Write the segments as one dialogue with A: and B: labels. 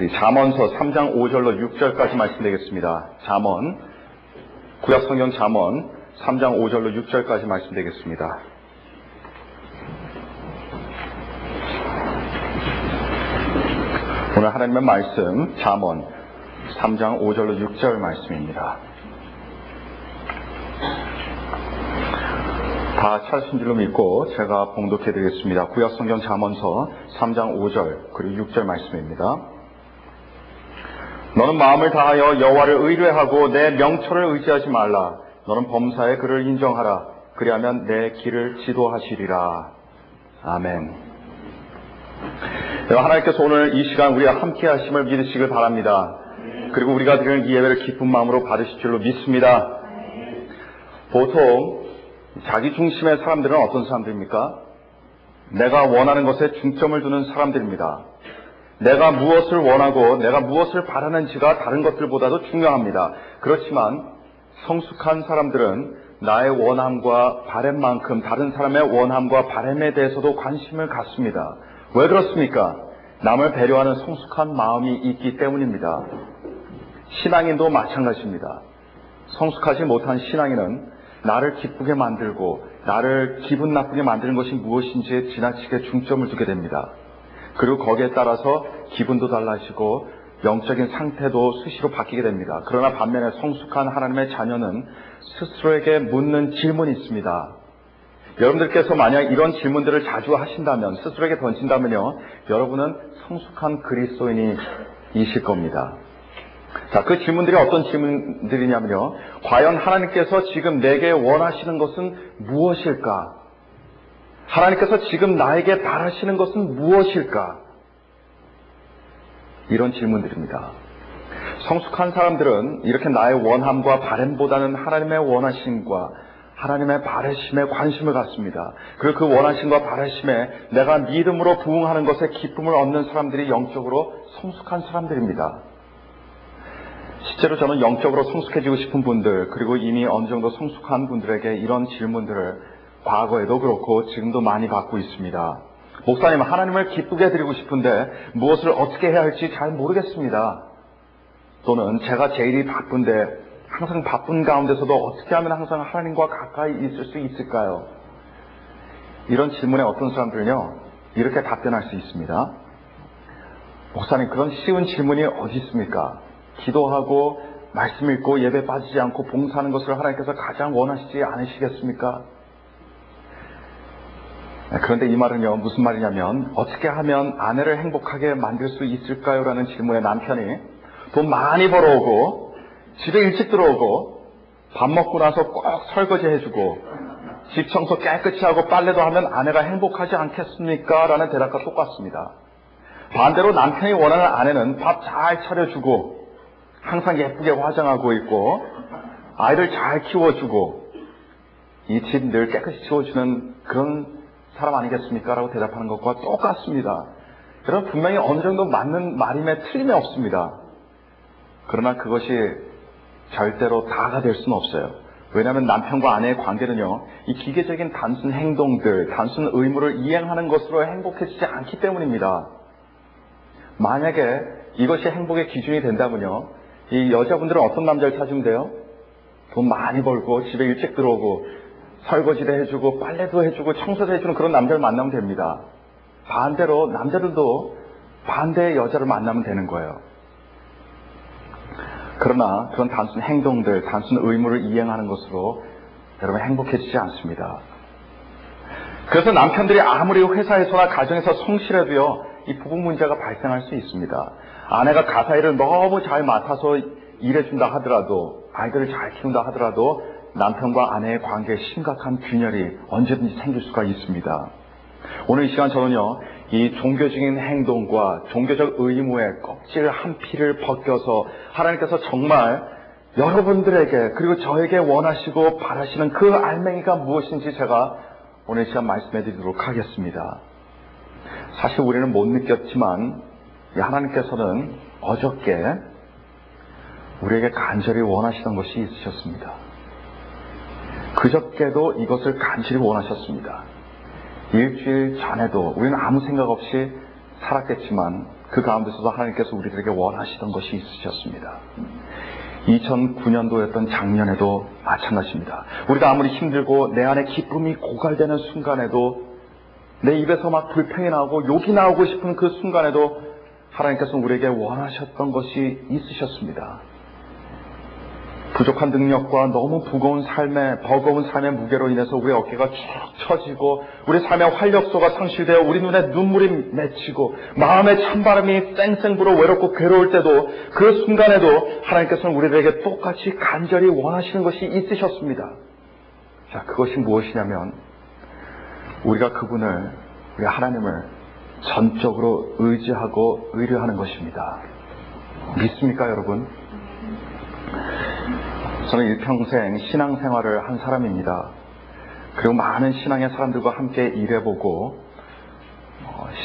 A: 우리 잠언서 3장 5절로 6절까지 말씀드리겠습니다. 잠언, 구약성경 잠언 3장 5절로 6절까지 말씀드리겠습니다. 오늘 하나님의 말씀 잠언 3장 5절로 6절 말씀입니다. 다 찾으신 줄로 믿고 제가 봉독해 드리겠습니다. 구약성경 잠언서 3장 5절 그리고 6절 말씀입니다. 너는 마음을 다하여 여호와를 의뢰하고 내 명철을 의지하지 말라. 너는 범사에 그를 인정하라. 그리하면 내 길을 지도하시리라. 아멘. 하나님께서 오늘 이 시간 우리와 함께 하심을 믿으시길 바랍니다. 그리고 우리가 드리는 이 예배를 기쁜 마음으로 받으실 줄로 믿습니다. 보통 자기 중심의 사람들은 어떤 사람들입니까? 내가 원하는 것에 중점을 두는 사람들입니다. 내가 무엇을 원하고 내가 무엇을 바라는지가 다른 것들보다도 중요합니다. 그렇지만 성숙한 사람들은 나의 원함과 바램만큼 다른 사람의 원함과 바램에 대해서도 관심을 갖습니다. 왜 그렇습니까? 남을 배려하는 성숙한 마음이 있기 때문입니다. 신앙인도 마찬가지입니다. 성숙하지 못한 신앙인은 나를 기쁘게 만들고 나를 기분 나쁘게 만드는 것이 무엇인지에 지나치게 중점을 두게 됩니다. 그리고 거기에 따라서 기분도 달라지고 영적인 상태도 수시로 바뀌게 됩니다. 그러나 반면에 성숙한 하나님의 자녀는 스스로에게 묻는 질문이 있습니다. 여러분들께서 만약 이런 질문들을 자주 하신다면, 스스로에게 던진다면요, 여러분은 성숙한 그리스도인이실 겁니다. 자, 그 질문들이 어떤 질문들이냐면요, 과연 하나님께서 지금 내게 원하시는 것은 무엇일까? 하나님께서 지금 나에게 바라시는 것은 무엇일까? 이런 질문들입니다. 성숙한 사람들은 이렇게 나의 원함과 바램보다는 하나님의 원하심과 하나님의 바라심에 관심을 갖습니다. 그리고 그 원하심과 바라심에 내가 믿음으로 부응하는 것에 기쁨을 얻는 사람들이 영적으로 성숙한 사람들입니다. 실제로 저는 영적으로 성숙해지고 싶은 분들, 그리고 이미 어느 정도 성숙한 분들에게 이런 질문들을 과거에도 그렇고 지금도 많이 받고 있습니다. 목사님, 하나님을 기쁘게 해드리고 싶은데 무엇을 어떻게 해야 할지 잘 모르겠습니다. 또는 제가 제일이 바쁜데 항상 바쁜 가운데서도 어떻게 하면 항상 하나님과 가까이 있을 수 있을까요? 이런 질문에 어떤 사람들은요, 이렇게 답변할 수 있습니다. 목사님, 그런 쉬운 질문이 어디 있습니까? 기도하고 말씀 읽고 예배 빠지지 않고 봉사하는 것을 하나님께서 가장 원하시지 않으시겠습니까? 그런데 이 말은요, 무슨 말이냐면, 어떻게 하면 아내를 행복하게 만들 수 있을까요? 라는 질문에 남편이 돈 많이 벌어오고 집에 일찍 들어오고 밥 먹고 나서 꼭 설거지 해주고 집 청소 깨끗이 하고 빨래도 하면 아내가 행복하지 않겠습니까? 라는 대답과 똑같습니다. 반대로 남편이 원하는 아내는 밥 잘 차려주고 항상 예쁘게 화장하고 있고 아이를 잘 키워주고 이 집 늘 깨끗이 치워주는 그런 사람 아니겠습니까? 라고 대답하는 것과 똑같습니다. 여러분, 분명히 어느 정도 맞는 말임에 틀림이 없습니다. 그러나 그것이 절대로 다가 될 수는 없어요. 왜냐하면 남편과 아내의 관계는요, 이 기계적인 단순 행동들, 단순 의무를 이행하는 것으로 행복해지지 않기 때문입니다. 만약에 이것이 행복의 기준이 된다면요, 이 여자분들은 어떤 남자를 찾으면 돼요? 돈 많이 벌고 집에 일찍 들어오고 설거지도 해주고 빨래도 해주고 청소도 해주는 그런 남자를 만나면 됩니다. 반대로 남자들도 반대의 여자를 만나면 되는 거예요. 그러나 그런 단순 행동들, 단순 의무를 이행하는 것으로 여러분 행복해지지 않습니다. 그래서 남편들이 아무리 회사에서나 가정에서 성실해도요, 이 부부 문제가 발생할 수 있습니다. 아내가 가사 일을 너무 잘 맡아서 일해준다 하더라도, 아이들을 잘 키운다 하더라도 남편과 아내의 관계에 심각한 균열이 언제든지 생길 수가 있습니다. 오늘 이 시간 저는요, 이 종교적인 행동과 종교적 의무의 껍질 한 피를 벗겨서 하나님께서 정말 여러분들에게 그리고 저에게 원하시고 바라시는 그 알맹이가 무엇인지 제가 오늘 이 시간 말씀해 드리도록 하겠습니다. 사실 우리는 못 느꼈지만 하나님께서는 어저께 우리에게 간절히 원하시던 것이 있으셨습니다. 그저께도 이것을 간절히 원하셨습니다. 일주일 전에도 우리는 아무 생각 없이 살았겠지만 그 가운데서도 하나님께서 우리들에게 원하시던 것이 있으셨습니다. 2009년도였던 작년에도 마찬가지입니다. 우리가 아무리 힘들고 내 안에 기쁨이 고갈되는 순간에도, 내 입에서 막 불평이 나오고 욕이 나오고 싶은 그 순간에도 하나님께서 우리에게 원하셨던 것이 있으셨습니다. 부족한 능력과 너무 버거운 삶의 무게로 인해서 우리의 어깨가 축 처지고, 우리 삶의 활력소가 상실되어 우리 눈에 눈물이 맺히고, 마음의 찬바람이 쌩쌩 불어 외롭고 괴로울 때도, 그 순간에도 하나님께서는 우리들에게 똑같이 간절히 원하시는 것이 있으셨습니다. 자, 그것이 무엇이냐면, 우리 하나님을 전적으로 의지하고 의뢰하는 것입니다. 믿습니까, 여러분? 저는 일평생 신앙생활을 한 사람입니다. 그리고 많은 신앙의 사람들과 함께 일해보고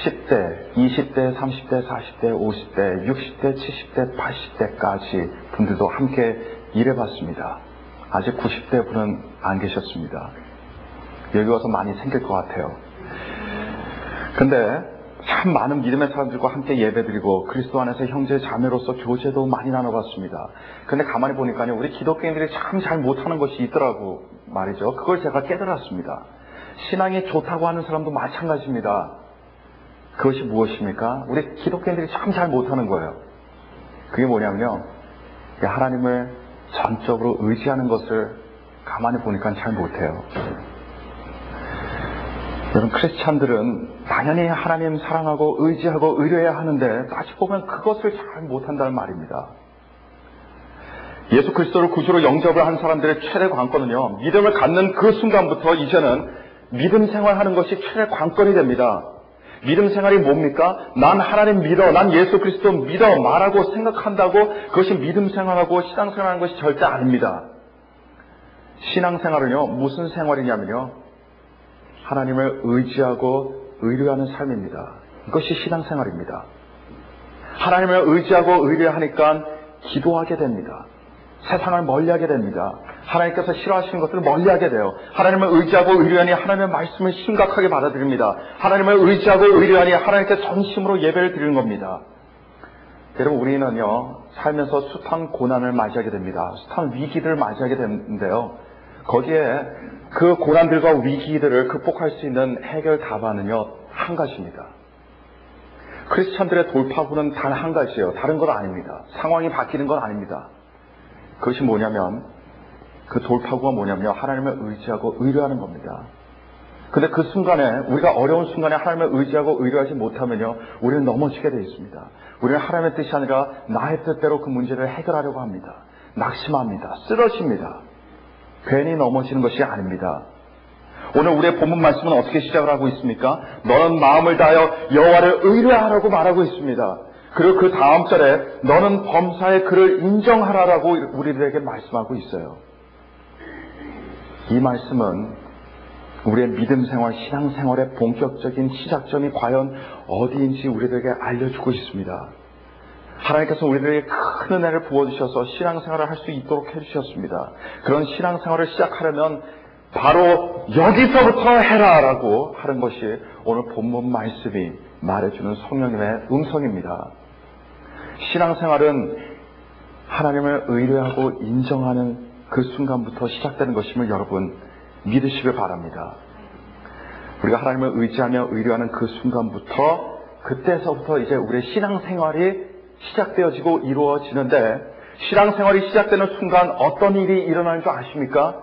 A: 10대, 20대, 30대, 40대, 50대, 60대, 70대, 80대까지 분들도 함께 일해봤습니다. 아직 90대 분은 안 계셨습니다. 여기 와서 많이 생길 것 같아요. 근데 참 많은 믿음의 사람들과 함께 예배드리고 그리스도 안에서 형제 자매로서 교제도 많이 나눠봤습니다. 근데 가만히 보니까요, 우리 기독교인들이 참 잘 못하는 것이 있더라고 말이죠. 그걸 제가 깨달았습니다. 신앙이 좋다고 하는 사람도 마찬가지입니다. 그것이 무엇입니까? 우리 기독교인들이 참 잘 못하는 거예요. 그게 뭐냐면요, 하나님을 전적으로 의지하는 것을 가만히 보니까 잘 못해요. 여러분, 크리스찬들은 당연히 하나님 사랑하고 의지하고 의뢰해야 하는데, 따지고 보면 그것을 잘 못한다는 말입니다. 예수 그리스도를 구주로 영접을 한 사람들의 최대 관건은요, 믿음을 갖는 그 순간부터 이제는 믿음 생활하는 것이 최대 관건이 됩니다. 믿음 생활이 뭡니까? 난 하나님 믿어, 난 예수 그리스도 믿어 말하고 생각한다고 그것이 믿음 생활하고 신앙 생활하는 것이 절대 아닙니다. 신앙 생활은요, 무슨 생활이냐면요, 하나님을 의지하고 의뢰하는 삶입니다. 이것이 신앙생활입니다. 하나님을 의지하고 의뢰하니까 기도하게 됩니다. 세상을 멀리하게 됩니다. 하나님께서 싫어하시는 것들을 멀리하게 돼요. 하나님을 의지하고 의뢰하니 하나님의 말씀을 심각하게 받아들입니다. 하나님을 의지하고 의뢰하니 하나님께 전심으로 예배를 드리는 겁니다. 여러분, 우리는요, 살면서 숱한 고난을 맞이하게 됩니다. 숱한 위기들을 맞이하게 되는데요, 거기에 그 고난들과 위기들을 극복할 수 있는 해결 답안은요, 한 가지입니다. 크리스찬들의 돌파구는 단 한 가지예요. 다른 건 아닙니다. 상황이 바뀌는 건 아닙니다. 그것이 뭐냐면, 그 돌파구가 뭐냐면요, 하나님을 의지하고 의뢰하는 겁니다. 근데 그 순간에, 우리가 어려운 순간에 하나님을 의지하고 의뢰하지 못하면요, 우리는 넘어지게 되어 있습니다. 우리는 하나님의 뜻이 아니라 나의 뜻대로 그 문제를 해결하려고 합니다. 낙심합니다. 쓰러집니다. 괜히 넘어지는 것이 아닙니다. 오늘 우리의 본문 말씀은 어떻게 시작을 하고 있습니까? 너는 마음을 다하여 여호와를 의뢰하라고 말하고 있습니다. 그리고 그 다음 절에 너는 범사의 그를 인정하라라고 우리들에게 말씀하고 있어요. 이 말씀은 우리의 믿음 생활, 신앙 생활의 본격적인 시작점이 과연 어디인지 우리들에게 알려주고 있습니다. 하나님께서 우리들에게 큰 은혜를 부어주셔서 신앙생활을 할 수 있도록 해주셨습니다. 그런 신앙생활을 시작하려면 바로 여기서부터 해라라고 하는 것이 오늘 본문 말씀이 말해주는 성령님의 음성입니다. 신앙생활은 하나님을 의뢰하고 인정하는 그 순간부터 시작되는 것임을 여러분 믿으시길 바랍니다. 우리가 하나님을 의지하며 의뢰하는 그 순간부터, 그때서부터 이제 우리의 신앙생활이 시작되어지고 이루어지는데, 신앙생활이 시작되는 순간 어떤 일이 일어나는 줄 아십니까?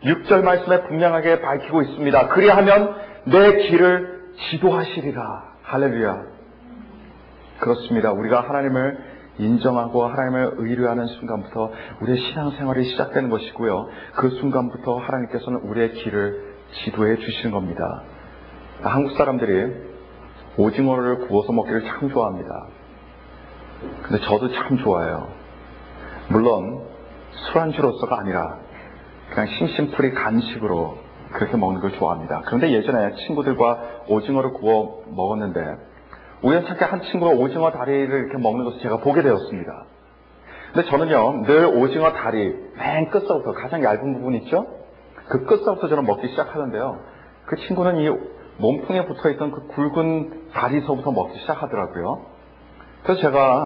A: 6절 말씀에 분명하게 밝히고 있습니다. 그리하면 내 길을 지도하시리라. 할렐루야. 그렇습니다. 우리가 하나님을 인정하고 하나님을 의뢰하는 순간부터 우리의 신앙생활이 시작되는 것이고요, 그 순간부터 하나님께서는 우리의 길을 지도해 주시는 겁니다. 한국 사람들이 오징어를 구워서 먹기를 참 좋아합니다. 근데 저도 참 좋아해요. 물론 술안주로서가 아니라 그냥 심심풀이 간식으로 그렇게 먹는 걸 좋아합니다. 그런데 예전에 친구들과 오징어를 구워 먹었는데 우연찮게 한 친구가 오징어 다리를 이렇게 먹는 것을 제가 보게 되었습니다. 근데 저는요, 늘 오징어 다리 맨 끝서부터, 가장 얇은 부분 있죠? 그 끝서부터 저는 먹기 시작하는데요, 그 친구는 이 몸통에 붙어있던 그 굵은 다리서부터 먹기 시작하더라고요. 그래서 제가